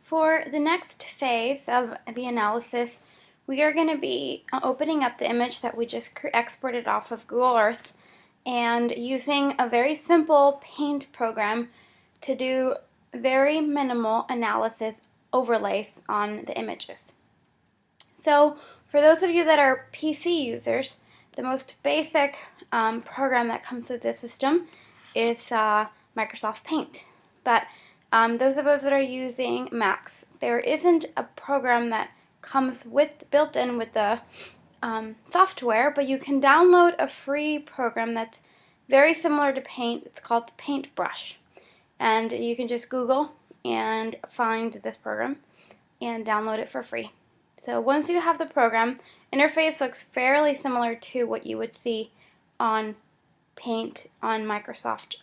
For the next phase of the analysis, we are going to be opening up the image that we just exported off of Google Earth and using a very simple paint program to do very minimal analysis overlays on the images. So for those of you that are PC users, the most basic program that comes with the system is Microsoft Paint. But those of us that are using Macs, there isn't a program that comes built in with the software, but you can download a free program that's very similar to Paint. It's called Paintbrush. And you can just Google and find this program and download it for free. So once you have the program, interface looks fairly similar to what you would see on Paint on Microsoft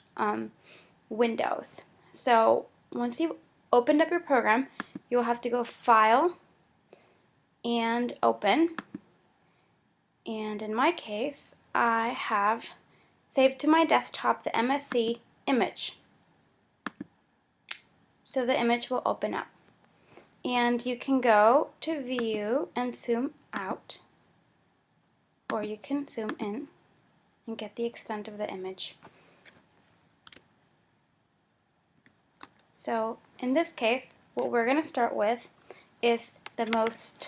Windows. So once you've opened up your program, you'll have to go File and Open. And in my case, I have saved to my desktop the MSC image. So the image will open up. And you can go to View and zoom out, or you can zoom in and get the extent of the image. So in this case, what we're going to start with is the most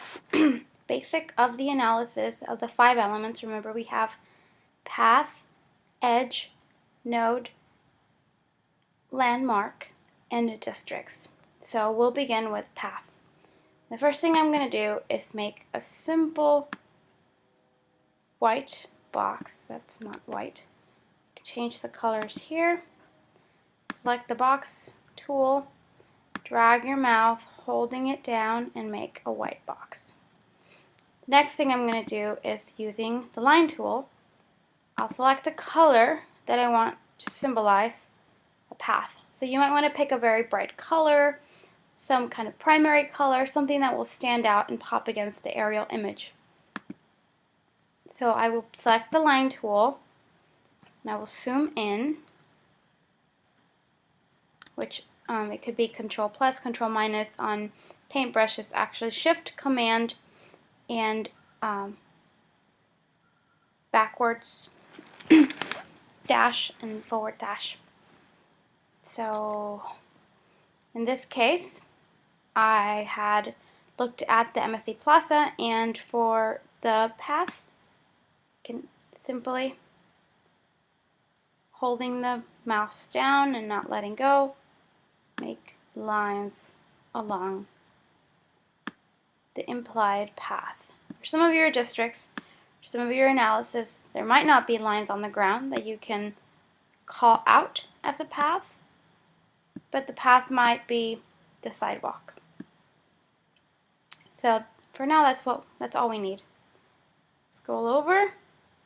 basic of the analysis of the 5 elements. Remember, we have path, edge, node, landmark, and districts. So we'll begin with path. The first thing I'm going to do is make a simple white box. That's not white. Change the colors here. Select the box tool, drag your mouse, holding it down, and make a white box. The next thing I'm going to do is using the line tool, I'll select a color that I want to symbolize a path. So you might want to pick a very bright color, some kind of primary color, something that will stand out and pop against the aerial image. So I will select the line tool and I will zoom in, which it could be Control plus, Control minus. On Paintbrush is actually Shift, Command, and backwards dash and forward dash. So in this case, I had looked at the MSC Plaza, and for the path, you can simply holding the mouse down and not letting go, make lines along the implied path. For some of your districts, for some of your analysis, there might not be lines on the ground that you can call out as a path, but the path might be the sidewalk. So for now, that's all we need. Scroll over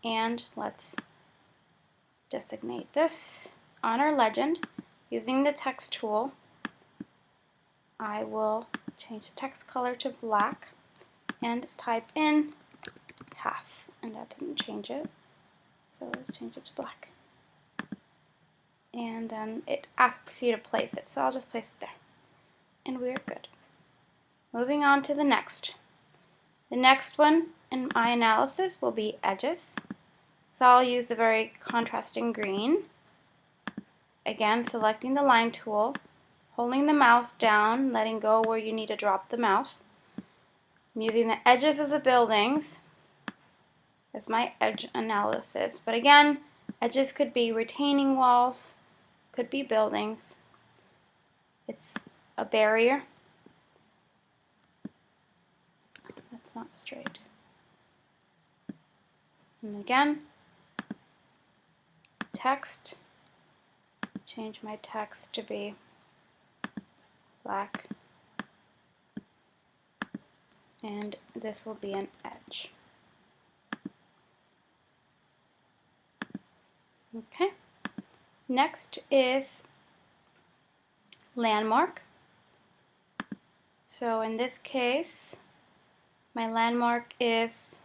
and let's designate this on our legend using the text tool. I will change the text color to black and type in path, and that didn't change it, so let's change it to black. And then it asks you to place it, so I'll just place it there. And we're good. Moving on to the next. The next one in my analysis will be edges. So I'll use the very contrasting green. Again, selecting the line tool, holding the mouse down, letting go where you need to drop the mouse. I'm using the edges of the buildings as my edge analysis. But again, edges could be retaining walls, could be buildings. It's a barrier. That's not straight. And again, text. Change my text to be black. And this will be an edge. Okay. Next is landmark. So in this case, my landmark is,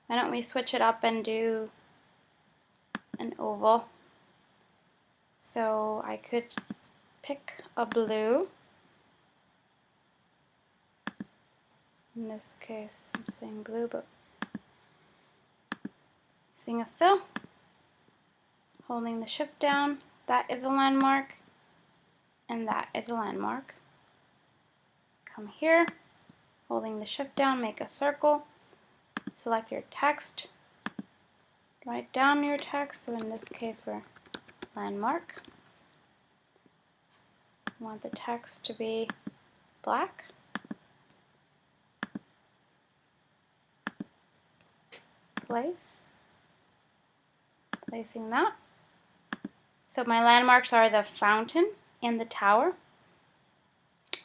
why don't we switch it up and do an oval? So I could pick a blue In this case, I'm saying blue, but using a fill, holding the shift down, that is a landmark, and that is a landmark. Come here, holding the shift down, make a circle, select your text, write down your text, so in this case we're landmark. I want the text to be black. Placing that. So my landmarks are the fountain and the tower.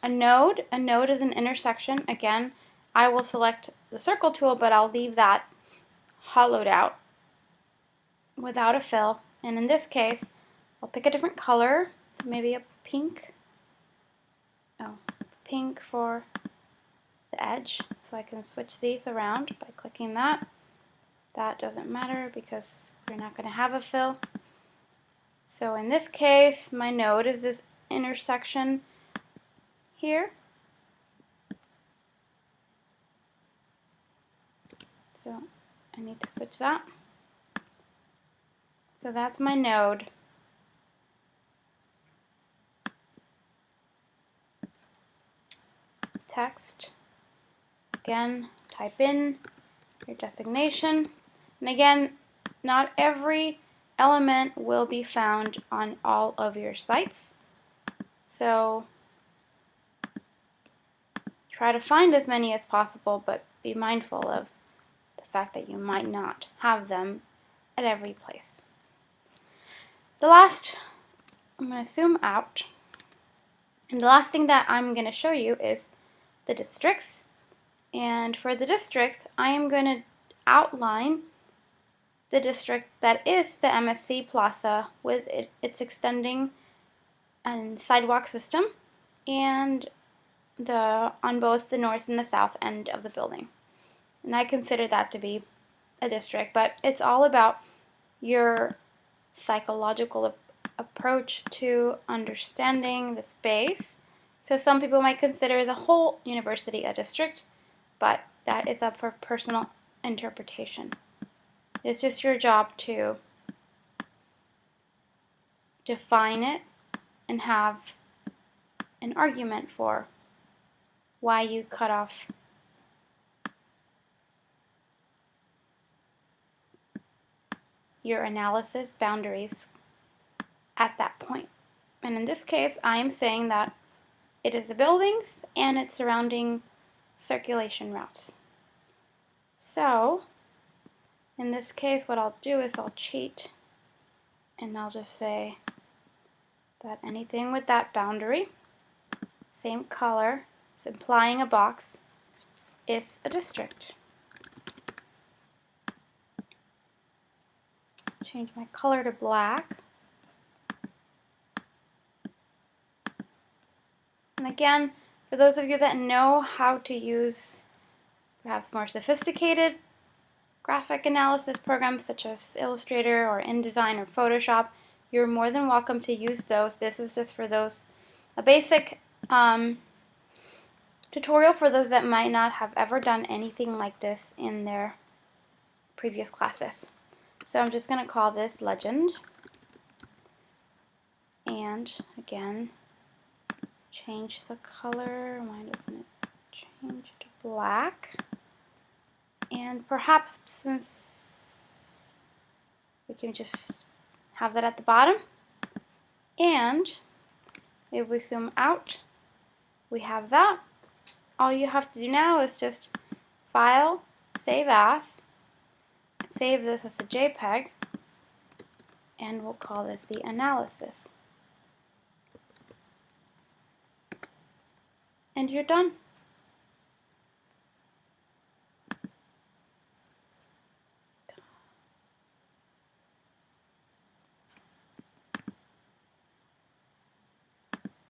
A node is an intersection. Again, I will select the circle tool, but I'll leave that hollowed out without a fill. And in this case, I'll pick a different color, so maybe a pink. Oh, pink for the edge. So I can switch these around by clicking that. That doesn't matter because we're not going to have a fill. So in this case, my node is this intersection here. So I need to switch that. So that's my node. Text. Again, type in your designation. And again, not every element will be found on all of your sites. So try to find as many as possible, but be mindful of the fact that you might not have them at every place. The last, I'm going to zoom out, and the last thing that I'm going to show you is the districts. And for the districts, I am going to outline the district that is the MSC Plaza with its extending and sidewalk system and on both the north and the south end of the building. And I consider that to be a district, but it's all about your psychological approach to understanding the space. So some people might consider the whole university a district, but that is up for personal interpretation. It's just your job to define it and have an argument for why you cut off your analysis boundaries at that point. And in this case, I am saying that it is the buildings and its surrounding circulation routes. So in this case, what I'll do is I'll cheat and I'll just say that anything with that boundary, same color, it's implying a box, is a district. Change my color to black. And again, for those of you that know how to use perhaps more sophisticated graphic analysis programs such as Illustrator or InDesign or Photoshop, you're more than welcome to use those. This is just for those, a basic tutorial for those that might not have ever done anything like this in their previous classes. So I'm just going to call this Legend. And again, change the color. Why doesn't it change to black? And perhaps since we can just have that at the bottom. And if we zoom out, we have that. All you have to do now is just File, Save As, save this as a JPEG, and we'll call this the analysis. And you're done.